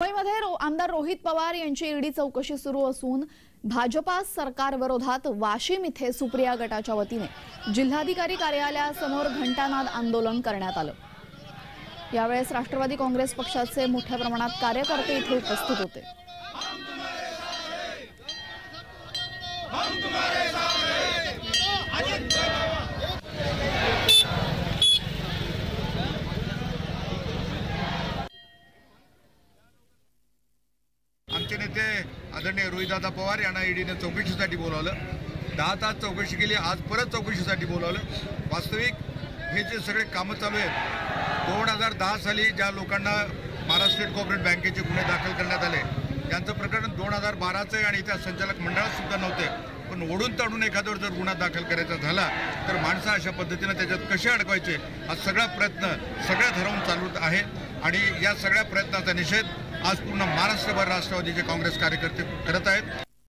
मुंबईमध्ये आमदार रोहित पवार यांची ईडी चौकशी सुरू असून भाजपा सरकारविरोधात वाशिम इथे सुप्रिया गटाच्या वतीने जिल्हाधिकारी कार्यालयासमोर घंटानाद आंदोलन करण्यात आलं। यावेळेस राष्ट्रवादी काँग्रेस पक्षाचे मोठ्या प्रमाणात कार्यकर्ते इथे उपस्थित होते। आमचे नेते आदरणीय रोहितदादा पवार यांना ईडीने चौकशीसाठी बोलावलं। 10 तास चौकशी केली, आज परत चौकशीसाठी बोलावलं। वास्तविक हे जे सगळे कामं चालू आहेत, 2010 साली ज्या लोकांना महाराष्ट्र स्टेट कोऑपरेटिव्ह बँकेचे गुन्हे दाखल करण्यात आले, यांचं प्रकरण 2012चं आणि त्या संचालक मंडळात सुद्धा नव्हते, पण ओढून ताडून एखाद्यावर जर गुन्हा दाखल करायचा झाला तर माणसं अशा पद्धतीने त्याच्यात कसे अडकवायचे हा सगळा प्रयत्न सगळ्या धरावून चालू आहे। आणि या सगळ्या प्रयत्नाचा निषेध आज पूर्ण महाराष्ट्रभर राष्ट्रवादीचे काँग्रेस कार्यकर्ते करत आहेत।